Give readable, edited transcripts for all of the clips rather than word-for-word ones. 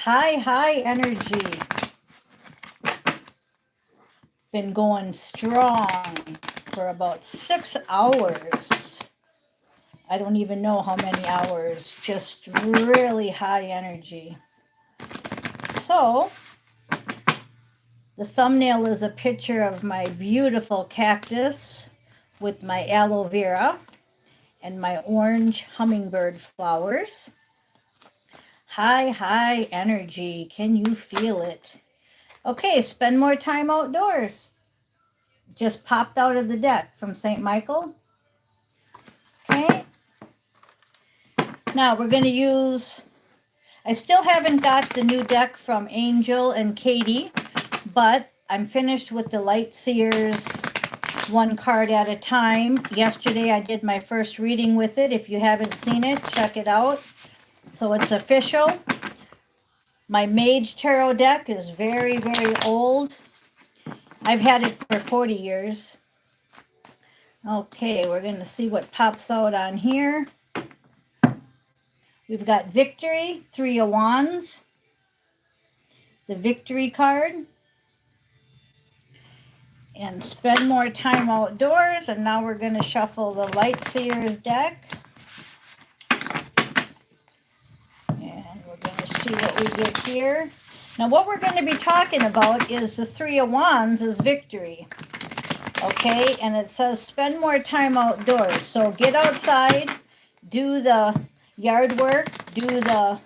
High energy. Been going strong for about 6 hours. I don't even know how many hours, just really high energy. So, the thumbnail is a picture of my beautiful cactus with my aloe vera and my orange hummingbird flowers. High energy. Can you feel it? Okay, spend more time outdoors. Just popped out of the deck from St. Michael. Okay. Now we're going to use, I still haven't got the new deck from Angel and Katie, but I'm finished with the Light Seers one card at a time. Yesterday I did my first reading with it. If you haven't seen it, check it out. So it's official. My Mage Tarot deck is very old. I've had it for 40 years. Okay, we're going to see what pops out on here. We've got Victory, 3 of Wands. The Victory card. And spend more time outdoors. And now we're going to shuffle the Light Seers deck. And we're going to see what we get here. Now what we're going to be talking about is the 3 of Wands is victory. Okay, and it says spend more time outdoors. So get outside, do the yard work, do the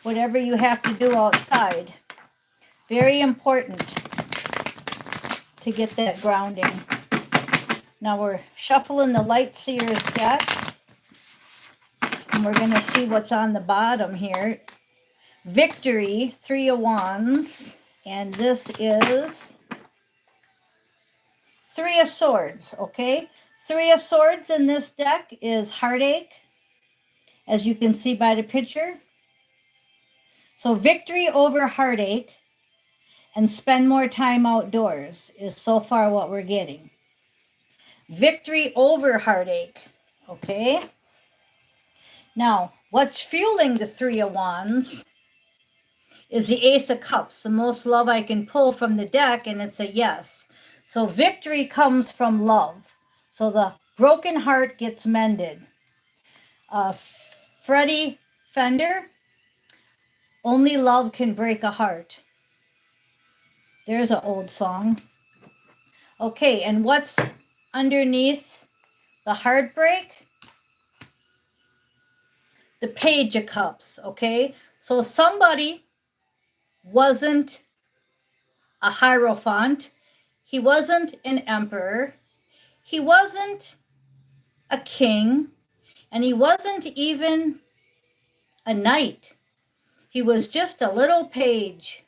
whatever you have to do outside. Very important to get that grounding. Now we're shuffling the Light Seers deck. And we're going to see what's on the bottom here. Victory, 3 of Wands. And this is 3 of Swords, okay? 3 of Swords in this deck is heartache, as you can see by the picture. So victory over heartache and spend more time outdoors is so far what we're getting. Victory over heartache, okay? Now, what's fueling the 3 of Wands is the Ace of Cups, the most love I can pull from the deck, and it's a yes. So victory comes from love. So the broken heart gets mended. Freddie Fender, only love can break a heart. There's an old song. Okay, and what's underneath the heartbreak? The Page of Cups, okay? So somebody wasn't a Hierophant. He wasn't an emperor. He wasn't a king. And he wasn't even a knight. He was just a little page.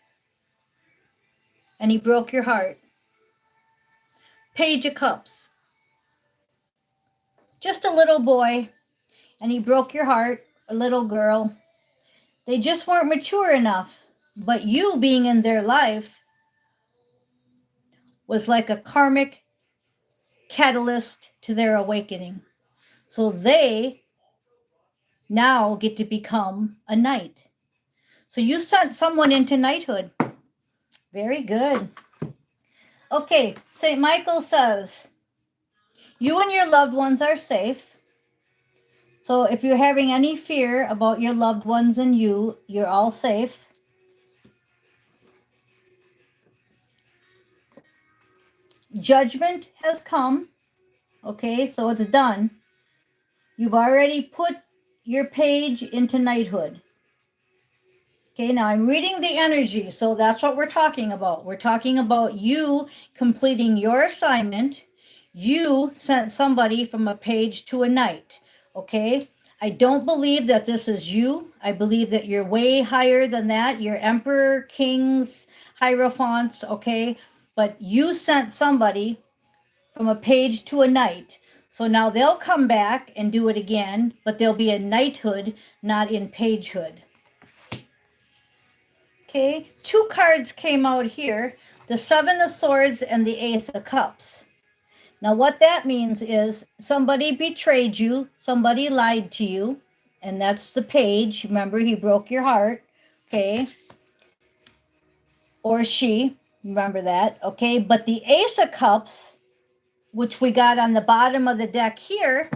And he broke your heart. Page of Cups. Just a little boy. And he broke your heart, a little girl. They just weren't mature enough. But you being in their life was like a karmic catalyst to their awakening. So they now get to become a knight. So you sent someone into knighthood. Very good. Okay, St. Michael says, you and your loved ones are safe. So if you're having any fear about your loved ones and you're all safe. Judgment has come. Okay, so it's done. You've already put your page into knighthood. Okay, now I'm reading the energy, so that's what we're talking about. We're talking about you completing your assignment. You sent somebody from a page to a knight, okay? I don't believe that this is you. I believe that you're way higher than that. You're emperor, kings, hierophants, okay? But you sent somebody from a page to a knight. So now they'll come back and do it again, but they'll be in knighthood, not in pagehood. Okay, 2 cards came out here, the 7 of Swords and the Ace of Cups. Now what that means is somebody betrayed you, somebody lied to you, and that's the page. Remember, he broke your heart, okay? or she, remember that, okay? But the Ace of Cups, which we got on the bottom of the deck here,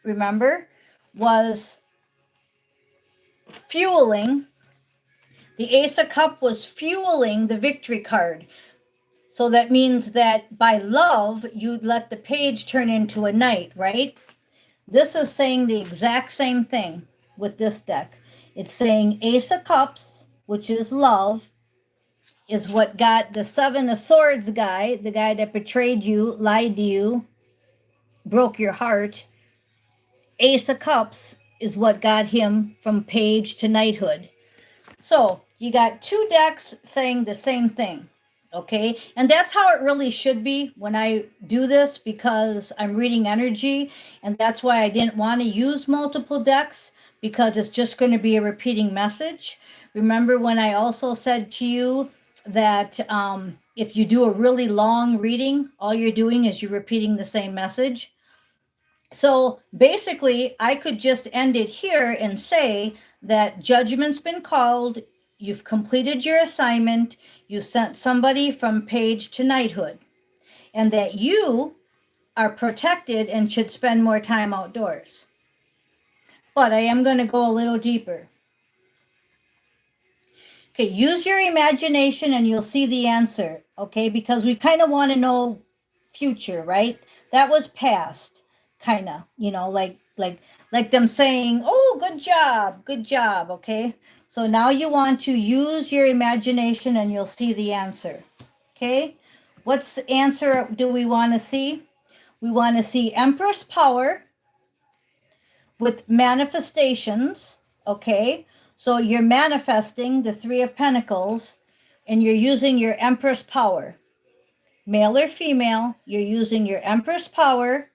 remember, was fueling. The Ace of Cups was fueling the victory card. So that means that by love, you'd let the page turn into a knight, right? This is saying the exact same thing with this deck. It's saying Ace of Cups, which is love, is what got the Seven of Swords guy, the guy that betrayed you, lied to you, broke your heart. Ace of Cups is what got him from page to knighthood. So you got two decks saying the same thing, okay? And that's how it really should be when I do this, because I'm reading energy, and that's why I didn't want to use multiple decks, because it's just going to be a repeating message. Remember when I also said to you that if you do a really long reading, all you're doing is you're repeating the same message? So basically, I could just end it here and say that judgment's been called, you've completed your assignment, you sent somebody from page to knighthood, and that you are protected and should spend more time outdoors. But I am going to go a little deeper. Okay, use your imagination and you'll see the answer, okay? Because we kind of want to know future, right? That was past, kind of, you know, like them saying, "Oh, good job," okay? So now you want to use your imagination and you'll see the answer, okay? What's the answer do we want to see? We want to see Empress power with manifestations, okay? So you're manifesting the Three of Pentacles and you're using your Empress power. Male or female, you're using your Empress power,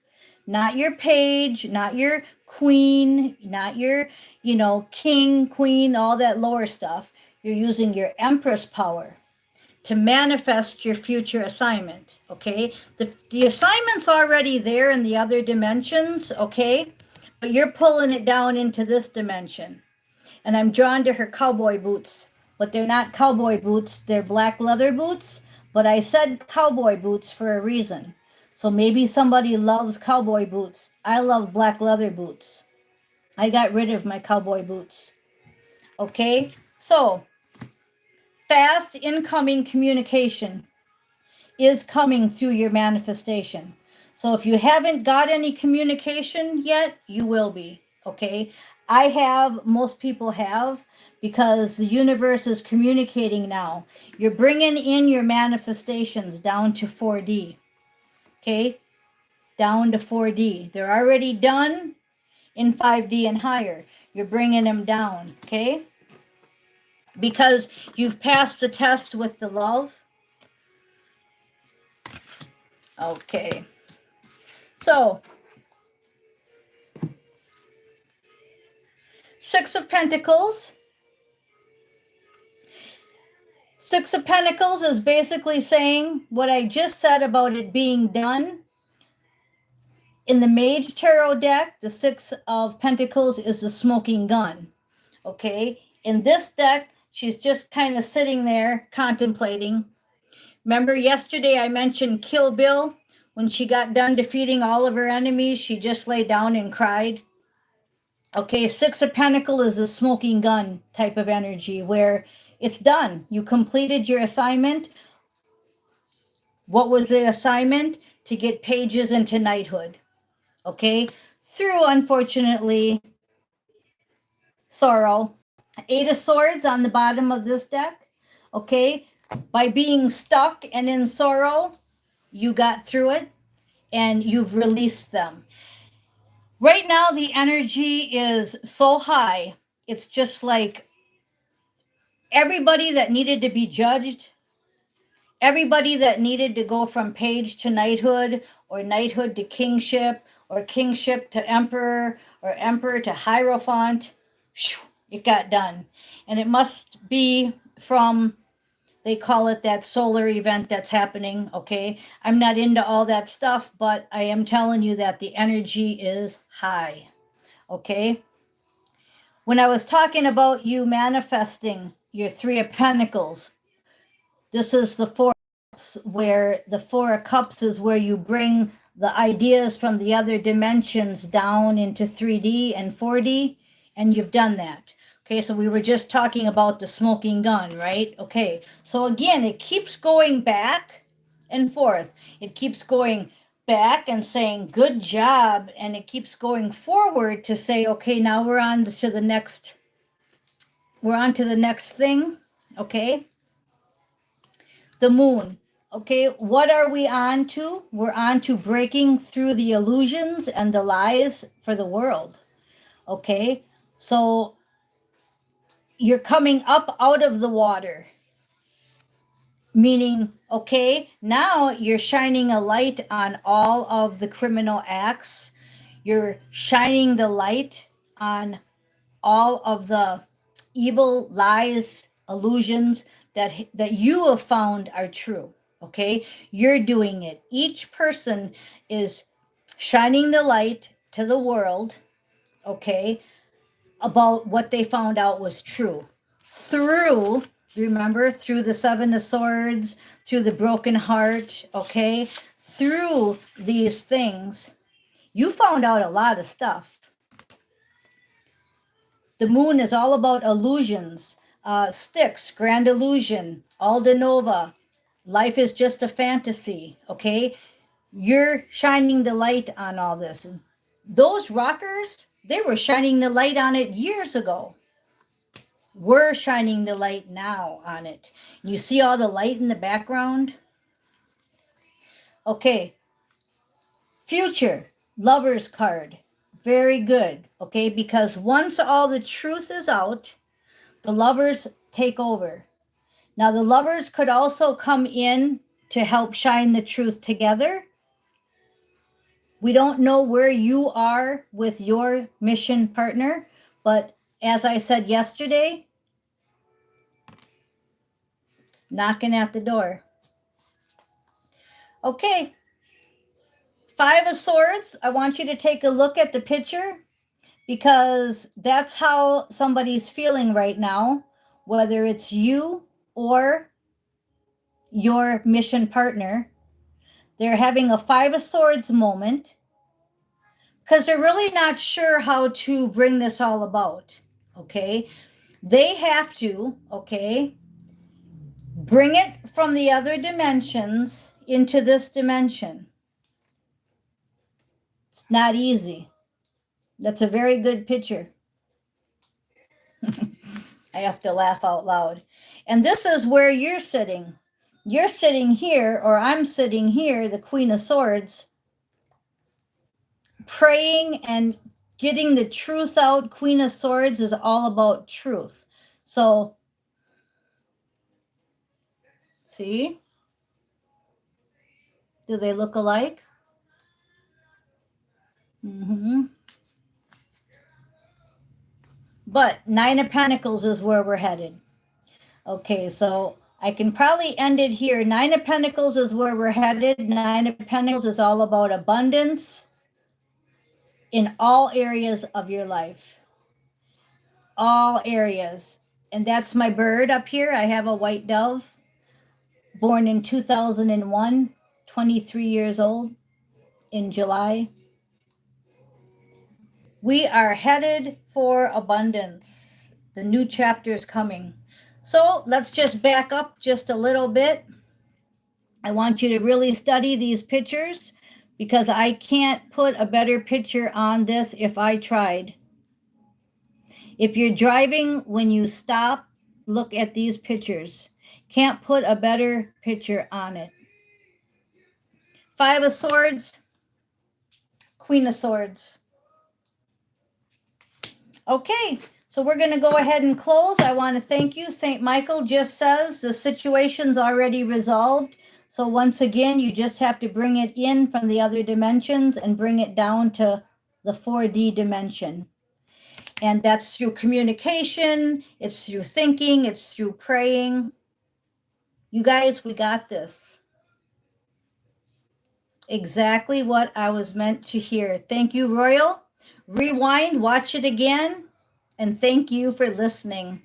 not your page, not your queen, not your, king, queen, all that lower stuff. You're using your Empress power to manifest your future assignment, okay? The assignment's already there in the other dimensions, okay? But you're pulling it down into this dimension. And I'm drawn to her cowboy boots, but they're not cowboy boots, they're black leather boots. But I said cowboy boots for a reason. So maybe somebody loves cowboy boots. I love black leather boots. I got rid of my cowboy boots. Okay, so fast incoming communication is coming through your manifestation. So if you haven't got any communication yet, you will be, okay? I have, most people have, because the universe is communicating now. You're bringing in your manifestations down to 4D, okay? Down to 4D. They're already done in 5D and higher. You're bringing them down, okay? Because you've passed the test with the love. Okay. So, Six of Pentacles. Six of Pentacles is basically saying what I just said about it being done. In the Mage Tarot deck, the Six of Pentacles is the smoking gun. Okay? In this deck, she's just kind of sitting there contemplating. Remember yesterday I mentioned Kill Bill? When she got done defeating all of her enemies, she just lay down and cried. Okay, Six of Pentacles is a smoking gun type of energy where it's done. You completed your assignment. What was the assignment? To get pages into knighthood. Okay, through, unfortunately, sorrow. Eight of Swords on the bottom of this deck. Okay, by being stuck and in sorrow, you got through it and you've released them. Right now, the energy is so high. It's just like everybody that needed to be judged, everybody that needed to go from page to knighthood, or knighthood to kingship, or kingship to emperor, or emperor to hierophant, it got done. And it must be from, they call it that solar event that's happening, okay? I'm not into all that stuff, but I am telling you that the energy is high, okay? When I was talking about you manifesting your Three of Pentacles, This is the Four of Cups, where the Four of Cups is where you bring the ideas from the other dimensions down into 3D and 4D, and you've done that. Okay, so we were just talking about the smoking gun, right? Okay, so again, it keeps going back and forth. It keeps going back and saying, good job, and it keeps going forward to say, okay, now we're on to the next, we're on to the next thing, okay? The moon. Okay, what are we on to? We're on to breaking through the illusions and the lies for the world. Okay, so you're coming up out of the water, meaning, okay, now you're shining a light on all of the criminal acts. You're shining the light on all of the evil lies, illusions that you have found are true. Okay, you're doing it. Each person is shining the light to the world, okay, about what they found out was true through, remember, through the Seven of Swords, through the broken heart, okay, through these things. You found out a lot of stuff. The moon is all about illusions, Styx, Grand Illusion, Alda Nova. Life is just a fantasy, okay? You're shining the light on all this. Those rockers, they were shining the light on it years ago. We're shining the light now on it. You see all the light in the background? Okay. Future, Lover's card. Very good, okay? Because once all the truth is out, the lovers take over. Now, the lovers could also come in to help shine the truth together. We don't know where you are with your mission partner, but as I said yesterday, it's knocking at the door. Okay, Five of Swords. I want you to take a look at the picture because that's how somebody's feeling right now, whether it's you or your mission partner. They're having a Five of Swords moment because they're really not sure how to bring this all about, okay? They have to, okay, bring it from the other dimensions into this dimension. It's not easy. That's a very good picture. I have to laugh out loud. And this is where you're sitting. You're sitting here, or I'm sitting here, the Queen of Swords, praying and getting the truth out. Queen of Swords is all about truth. So, see? Do they look alike? Mm-hmm. But Nine of Pentacles is where we're headed. Okay, so I can probably end it here. Nine of Pentacles is where we're headed. Nine of Pentacles is all about abundance in all areas of your life. All areas. And that's my bird up here. I have a white dove, born in 2001, 23 years old in July. We are headed for abundance. The new chapter is coming. So let's just back up just a little bit. I want you to really study these pictures because I can't put a better picture on this if I tried. If you're driving, when you stop, look at these pictures. Can't put a better picture on it. Five of Swords, Queen of Swords. Okay, so we're going to go ahead and close. I want to thank you. St. Michael just says the situation's already resolved. So once again, you just have to bring it in from the other dimensions and bring it down to the 4D dimension. And that's through communication, it's through thinking, it's through praying. You guys, we got this. Exactly what I was meant to hear. Thank you, Royal. Rewind, watch it again, and thank you for listening.